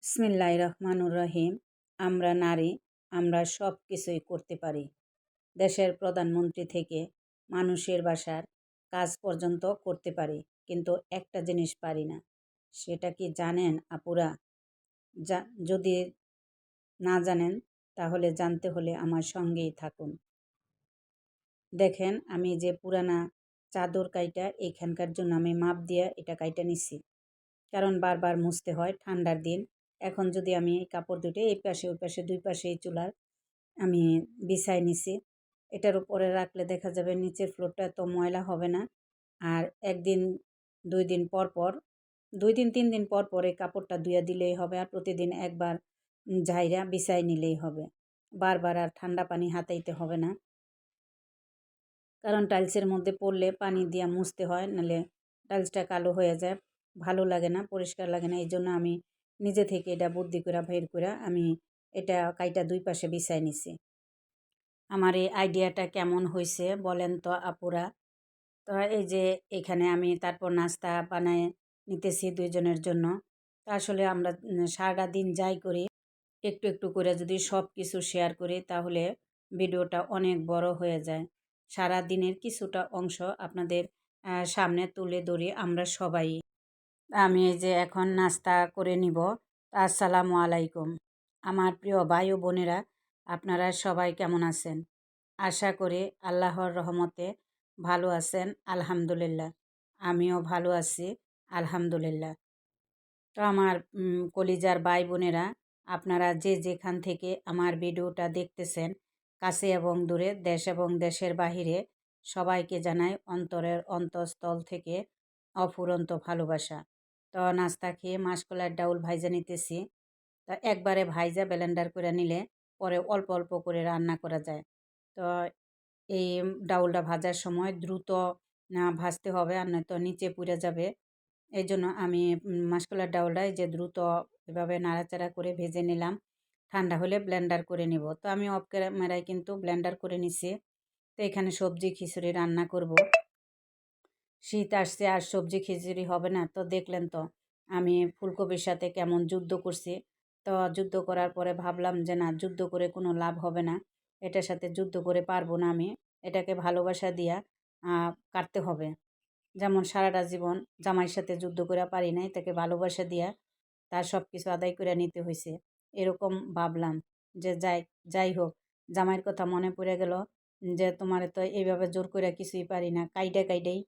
বিসমিল্লাহির রহমানুর রহিম। আমরা নারী, আমরা সব কিছুই করতে পারি। দেশের প্রধানমন্ত্রী থেকে মানুষের বাসার কাজ পর্যন্ত করতে পারি, কিন্তু একটা জিনিস পারি না। সেটা কি জানেন আপুরা? যদি না জানেন তাহলে জানতে হলে আমার সঙ্গেই থাকুন। দেখেন, আমি যে পুরানা চাদর কাইটা এইখানকার জন্য আমি মাপ দিয়ে এটা কাইটা নিছি, কারণ বারবার মুছতে হয় ঠান্ডার দিন। এখন যদি আমি এই কাপড় দুটো এই পাশে ওই পাশে দুই পাশে এই চুলার আমি বিছাই নিছি, এটার উপরে রাখলে দেখা যাবে নিচের ফ্লোরটা এত ময়লা হবে না। আর একদিন 2 দিন পর পর, 2 দিন 3 দিন পর পর এই কাপড়টা ধুইয়া দিলেই হবে, আর প্রতিদিন একবার ঝাইরা বিছাই নিলেই হবে। বারবার আর ঠান্ডা পানি হাতাইতে হবে না, কারণ টাইলসের মধ্যে পড়লে পানি দিয়া মুছতে হয়, নাহলে টাইলসটা কালো হয়ে যায়, ভালো লাগে না, পরিষ্কার লাগে না। এই জন্য আমি নিজে থেকে এটা বুদ্ধি করে বের করে আমি এটা কাইটা দুই পাশে বিছাই নিছি। আমার এই আইডিয়াটা কেমন হয়েছে বলেন তো আপুরা? তো এই যে এখানে আমি তারপর নাস্তা বানায় নিতেছি 2 জনের জন্য। তো আসলে আমরা সারাটা দিন যাই করি, একটু একটু করে যদি সব কিছু শেয়ার করি তাহলে ভিডিওটা অনেক বড় হয়ে যায়। সারা দিনের কিছুটা অংশ আপনাদের সামনে তুলে ধরি আমরা সবাই। আমি এই যে এখন নাস্তা করে নিব। আসসালামু আলাইকুম আমার প্রিয় ভাই ও বোনেরা, আপনারা সবাই কেমন আছেন? আশা করি আল্লাহর রহমতে ভালো আছেন। আলহামদুলিল্লাহ, আমিও ভালো আছি, আলহামদুলিল্লাহ। তো আমার কলিজার ভাই বোনেরা, আপনারা যে যেখান থেকে আমার ভিডিওটা দেখতেছেন, কাছে এবং দূরে, দেশ এবং দেশের বাহিরে, সবাইকে জানাই অন্তরের অন্তঃস্থল থেকে অফুরন্ত ভালোবাসা। তো নাস্তা খেয়ে মাসকলাইর ডাউল ভাইজা নিতেছি। তো একবারে ভাইজা ব্লেন্ডার করে নিলে পরে অল্প অল্প করে রান্না করা যায়। তো এই ডাউলটা ভাজার সময় দ্রুত ভাজতে হবে, আর নয়তো নিচে পুড়ে যাবে। এই জন্য আমি মাসকলাইর ডাউলটা এই যে দ্রুত এভাবে নাড়াচাড়া করে ভেজে নিলাম। ঠান্ডা হলে ব্লেন্ডার করে নিব। তো আমি অফ ক্যামেরায় কিন্তু ব্লেন্ডার করে নিছি। তো এখানে সবজি খিচুড়ি রান্না করব। শীত আসছে আর সবজি খিচুড়ি হবে না? তো দেখলেন তো আমি ফুলকপির সাথে কেমন যুদ্ধ করছি। তো যুদ্ধ করার পরে ভাবলাম যে না, যুদ্ধ করে কোনো লাভ হবে না, এটার সাথে যুদ্ধ করে পারবো না আমি, এটাকে ভালোবাসা দিয়া কাটতে হবে। যেমন সারাটা জীবন জামাইয়ের সাথে যুদ্ধ করে পারি নাই, তাকে ভালোবাসা দিয়া তার সব কিছু আদায় করে নিতে হয়েছে। এরকম ভাবলাম যে যাই যাই হোক, জামাইয়ের কথা মনে পড়ে গেল যে তোমার তো এইভাবে জোর করে কিছুই পারি না, কাইডা কাইডাই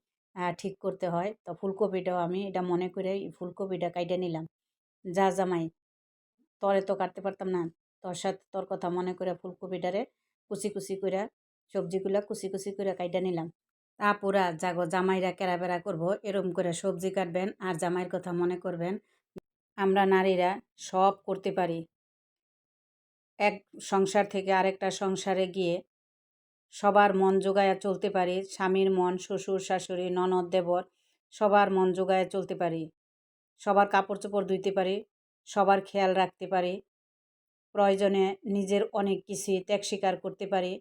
ঠিক করতে হয়। তো ফুলকপিটাও আমি এটা মনে করে ফুলকপিটা কাইডা নিলাম। যা জামাই, তরে তো কাটতে পারতাম না, তোর সাথে তোর কথা মনে করে ফুলকপিটারে কুচি কুচি করে, সবজিগুলা কুচি কুচি করে কাইডা নিলাম। আপুরা জাগো, জামাইরা কেরাবেরা করব এরম করে সবজি কাটবেন আর জামাইয়ের কথা মনে করবেন। আমরা নারীরা সব করতে পারি। এক সংসার থেকে আরেকটা সংসারে গিয়ে সবার মন জোগায়া চলতে পারি। স্বামীর মন, শ্বশুর শাশুড়ি ননদ দেবর সবার মন জোগায়া চলতে পারি। সবার কাপড় চোপড় ধুইতে পারি, সবার খেয়াল রাখতে পারি, প্রয়োজনে নিজের অনেক কিছুই ত্যাগ স্বীকার করতে পারি।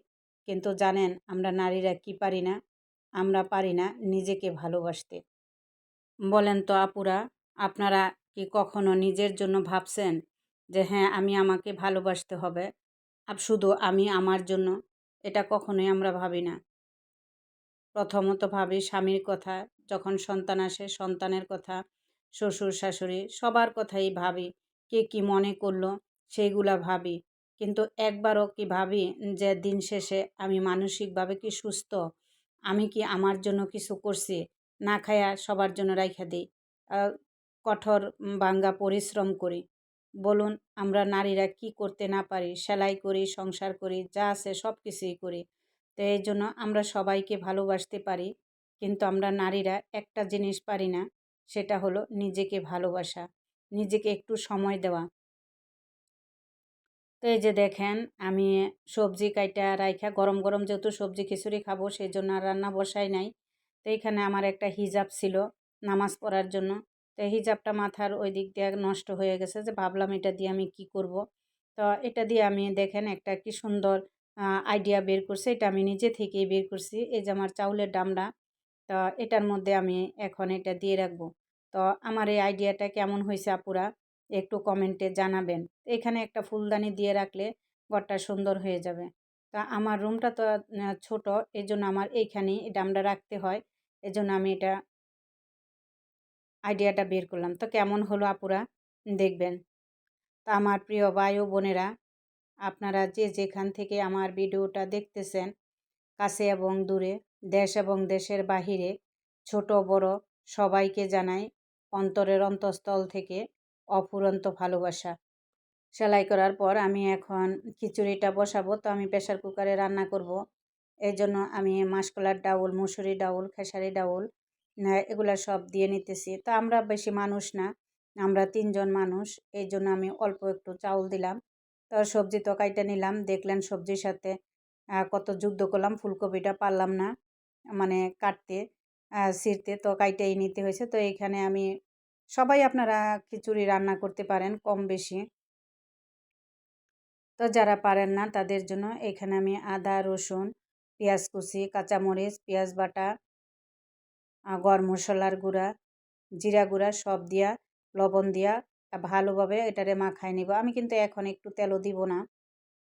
কিন্তু জানেন আমরা নারীরা কি পারি না? আমরা পারি না নিজেকে ভালোবাসতে। বলেন তো আপুরা, আপনারা কি কখনো নিজের জন্য ভাবছেন যে হ্যাঁ, আমি আমাকে ভালোবাসতে হবে, শুধু আমি আমার জন্য? এটা কখনোই আমরা ভাবি না। প্রথমত ভাবি স্বামীর কথা, যখন সন্তান আসে সন্তানের কথা, শ্বশুর শাশুড়ি সবার কথাই ভাবি, কে কি মনে করলো সেইগুলা ভাবি। কিন্তু একবারও কি ভাবি যে দিন শেষে আমি মানসিকভাবে কি সুস্থ? আমি কি আমার জন্য কিছু করছি? না খায়া সবার জন্য রাইখা দিই, কঠোর ভাঙ্গা পরিশ্রম করি। বলুন, আমরা নারীরা কি করতে না পারি? সেলাই করি, সংসার করি, যা আছে সব কিছুই করি। তো এই জন্য আমরা সবাইকে ভালোবাসতে পারি, কিন্তু আমরা নারীরা একটা জিনিস পারি না, সেটা হলো নিজেকে ভালোবাসা, নিজেকে একটু সময় দেওয়া। তো এই যে দেখেন, আমি সবজি কাইটা রাইখা গরম গরম যেহেতু সবজি খিচুড়ি খাবো সেই জন্য আর রান্না বসাই নাই। তো এখানে আমার একটা হিজাব ছিল নামাজ পড়ার জন্য। তো হিজাবটা মাথার ওই দিক দিয়ে নষ্ট হয়ে গেছে, যে ভাবলাম এটা দিয়ে আমি কি করব। তো এটা দিয়ে আমি দেখেন একটা কি সুন্দর আইডিয়া বের করছে, এটা আমি নিজে থেকেই বের করছি। এই যে আমার চাউলের ডামরা, তো এটার মধ্যে আমি এখন এটা দিয়ে রাখবো। তো আমার এই আইডিয়াটা কেমন হয়েছে আপুরা? একটু কমেন্টে জানাবেন। এখানে একটা ফুলদানি দিয়ে রাখলে ঘরটা সুন্দর হয়ে যাবে। তা আমার রুমটা তো ছোট, এজন্য আমার এইখানেই এটা আমরা রাখতে হয়। এজন্য আমি এটা আইডিয়াটা বের করলাম। তো কেমন হলো আপুরা দেখবেন। তো আমার প্রিয় ভাই ও বোনেরা, আপনারা যে যেখান থেকে আমার ভিডিওটা দেখতেছেন, কাছে এবং দূরে, দেশ এবং দেশের বাহিরে, ছোট বড় সবাইকে জানাই অন্তরের অন্তঃস্থল থেকে অফুরন্ত ভালোবাসা। সেলাই করার পর আমি এখন খিচুড়িটা বসাবো। তো আমি প্রেসার কুকারে রান্না করব। এই জন্য আমি মাসকলার ডাউল, মুসুরি ডাউল, খেসারি ডাউল এগুলা সব দিয়ে নিতেছি। তো আমরা বেশি মানুষ না, আমরা ৩ জন মানুষ। এই জন্য আমি অল্প একটু চাউল দিলাম। তো সবজি তো কাইটে নিলাম। দেখলেন সবজির সাথে কত যুদ্ধ করলাম, ফুলকপিটা পারলাম না মানে কাটতে, ছিঁড়তে, তো কাইটেই নিতে হয়েছে। তো এইখানে আমি সবাই আপনারা খিচুড়ি রান্না করতে পারেন কম বেশি। তো যারা পারেন না তাদের জন্য এখানে আমি আদা, রসুন, পেঁয়াজ কুচি, কাঁচামরিচ, পেঁয়াজ বাটা, গরম মশলার গুঁড়া, জিরা গুঁড়া সব দিয়া, লবণ দিয়া ভালোভাবে এটারে মাখায় নিব। আমি কিন্তু এখন একটু তেলও দিব না,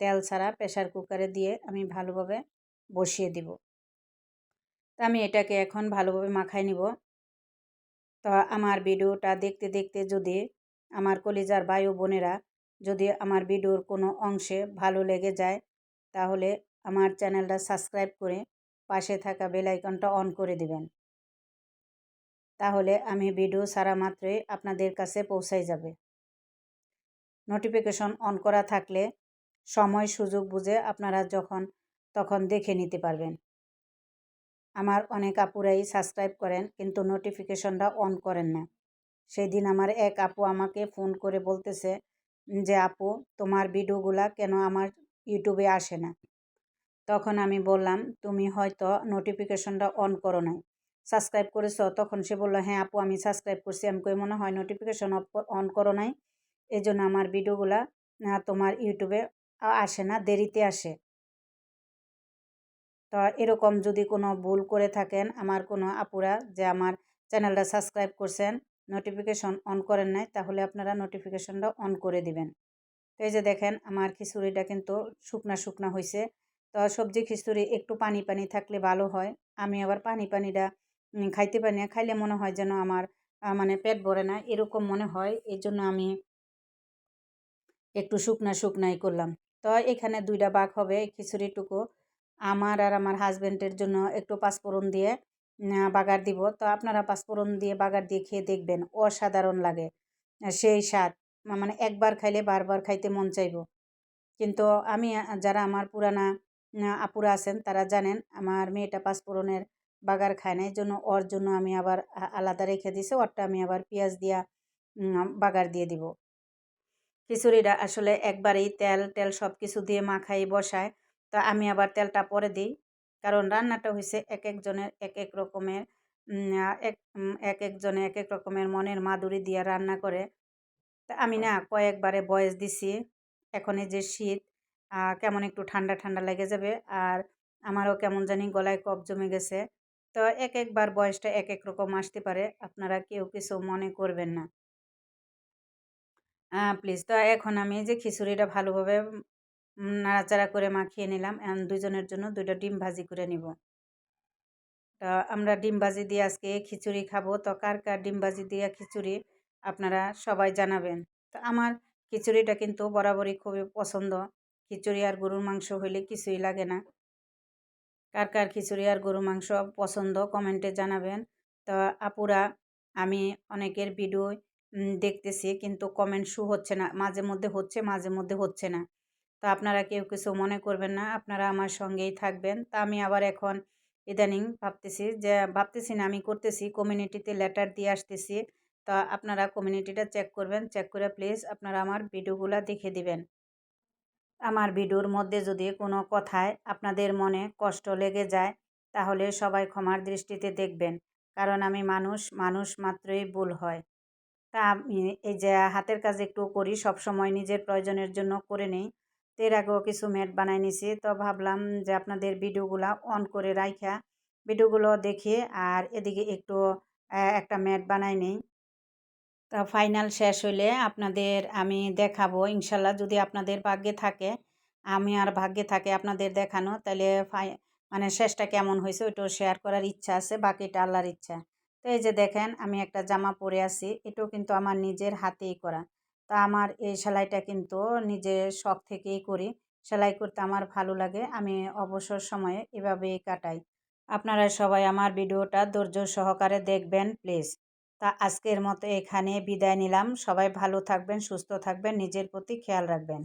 তেল ছাড়া প্রেসার কুকারে দিয়ে আমি ভালোভাবে বসিয়ে দিব। তো আমি এটাকে এখন ভালোভাবে মাখায় নিব। তো আমার ভিডিওটা দেখতে দেখতে যদি আমার কলিজার ভাই ও বোনেরা যদি আমার ভিডিওর কোনো অংশে ভালো লেগে যায়, তাহলে আমার চ্যানেলটা সাবস্ক্রাইব করে পাশে থাকা বেল আইকনটা অন করে দিবেন। তাহলে আমি ভিডিও ছাড়া মাত্রই আপনাদের কাছে পৌঁছাই যাবে। নোটিফিকেশন অন করা থাকলে সময় সুযোগ বুঝে আপনারা যখন তখন দেখে নিতে পারবেন। আমার অনেক আপুরাই সাবস্ক্রাইব করেন কিন্তু নোটিফিকেশনটা অন করেন না। সেদিন আমার এক আপু আমাকে ফোন করে বলতেছে যে আপু, তোমার ভিডিওগুলা কেন আমার ইউটিউবে আসে না? তখন আমি বললাম তুমি হয়তো নোটিফিকেশনটা অন করো নাই, সাবস্ক্রাইব করেছো? তখন সে বললো হ্যাঁ আপু আমি সাবস্ক্রাইব করছি। আমি কই মনে হয় নোটিফিকেশন অন করো নাই, এই জন্য আমার ভিডিওগুলা তোমার ইউটিউবে আসে না, দেরিতে আসে। তো এরকম যদি কোনো ভুল করে থাকেন আমার কোনো আপুরা যে আমার চ্যানেলটা সাবস্ক্রাইব করছেন, নোটিফিকেশন অন করেন নাই, তাহলে আপনারা নোটিফিকেশনটা অন করে দিবেন। তো এই যে দেখেন আমার খিচুড়িটা কিন্তু শুকনা শুকনা হয়েছে। তো সবজি খিচুড়ি একটু পানি পানি থাকলে ভালো হয়। আমি আবার পানি পানিটা খাইতে পারি না, খাইলে মনে হয় যেন আমার মানে পেট ভরে না এরকম মনে হয়। এই জন্য আমি একটু শুকনা শুকনাই করলাম। তো এখানে ২টা ভাগ হবে এই খিচুড়িটুকু। আমার আর আমার হাজব্যান্ডের জন্য একটু পাঁচফোড়ন দিয়ে বাগার দিব। তো আপনারা পাঁচফোড়ন দিয়ে বাগার দিয়ে খেয়ে দেখবেন, অসাধারণ লাগে। সেই স্বাদ মানে একবার খাইলে বারবার খাইতে মন চাইব। কিন্তু আমি যারা আমার পুরানা আপুরা আছেন তারা জানেন আমার মেয়েটা পাঁচফোড়নের বাগার খায় না। এইজন্য ওর জন্য আমি আবার আলাদা রেখে দিছি। ওরটা আমি আবার পেঁয়াজ দিয়া বাগার দিয়ে দিব। খিচুড়িটা আসলে একবারেই তেল সব কিছু দিয়ে মাখাই বসায়। তো আমি আবার তেলটা পরে দিই। কারণ রান্নাটা হইছে একেকজনের একেক রকমের একেকজনে একেক রকমের মনের মাধুরী দিয়া রান্না করে। তা আমি না কয়েকবারে ভয়েস দিছি। এখন এই যে শীত, কেমন একটু ঠান্ডা ঠান্ডা লেগে যাবে। আর আমারও কেমন জানি গলায় কফ জমে গেছে। তো একেকবার ভয়েসটা একেক রকম আসতে পারে। আপনারা কেউ কিছু মনে করবেন না। প্লিজ। তো এখন আমি এই যে খিচুড়িটা ভালোভাবে নাড়াচাড়া করে মাখিয়ে নিলাম। এখন ২ জনের জন্য ২ টা ডিম ভাজি করে নিব। তো আমরা ডিম ভাজি দিয়ে আজকে খিচুড়ি খাবো। তো কার, কার ডিম ভাজি দিয়া খিচুড়ি আপনারা সবাই জানাবেন। তো আমার খিচুড়িটা কিন্তু বরাবরই খুবই পছন্দ। খিচুড়ি আর গরুর মাংস হইলে কিছুই লাগে না। কার, কার খিচুড়ি আর গরুর মাংস পছন্দ কমেন্টে জানাবেন। তো আপুরা, আমি অনেকের ভিডিও দেখতেছি কিন্তু কমেন্ট শো হচ্ছে না। মাঝে মধ্যে হচ্ছে, মাঝে মধ্যে হচ্ছে না। তো আপনারা কেউ কিছু মনে করবেন না। আপনারা আমার সঙ্গেই থাকবেন। তা আমি আবার এখন ইদানিং ভাবতেছি না, আমি করতেছি কমিউনিটিতে লেটার দিয়ে আসতেছি। তো আপনারা কমিউনিটিটা চেক করবেন। চেক করে প্লিজ আপনারা আমার ভিডিওগুলা দেখে দিবেন। আমার ভিডিওর মধ্যে যদি কোনো কথায় আপনাদের মনে কষ্ট লেগে যায়, তাহলে সবাই ক্ষমার দৃষ্টিতে দেখবেন। কারণ আমি মানুষ, মানুষ মাত্রই ভুল হয়। তা আমি এই যে হাতের কাজ একটু করি, সবসময় নিজের প্রয়োজনের জন্য করে নেই। তো এর আগেও কিছু ম্যাট বানায় নিছি। তো ভাবলাম যে আপনাদের ভিডিওগুলা অন করে রাইখা ভিডিওগুলো দেখি আর এদিকে একটু একটা ম্যাট বানায় নেই। তা ফাইনাল শেষ হইলে আপনাদের আমি দেখাবো ইনশাল্লাহ, যদি আপনাদের ভাগ্যে থাকে, আমি আর ভাগ্যে থাকে আপনাদের দেখানো, তাহলে মানে শেষটা কেমন হয়েছে ওইটাও শেয়ার করার ইচ্ছা আছে, বাকিটা আল্লাহর ইচ্ছা। তো এই যে দেখেন আমি একটা জামা পরে আছি, এটাও কিন্তু আমার নিজের হাতেই করা। তা আমার এই সেলাইটা কিন্তু নিজের শখ থেকেই করি। সেলাই করতে আমার ভালো লাগে, আমি অবসর সময়ে এভাবেই কাটাই। আপনারা সবাই আমার ভিডিওটা ধৈর্য সহকারে দেখবেন প্লিজ। তা আজকের মতো এখানে বিদায় নিলাম। সবাই ভালো থাকবেন, সুস্থ থাকবেন, নিজের প্রতি খেয়াল রাখবেন।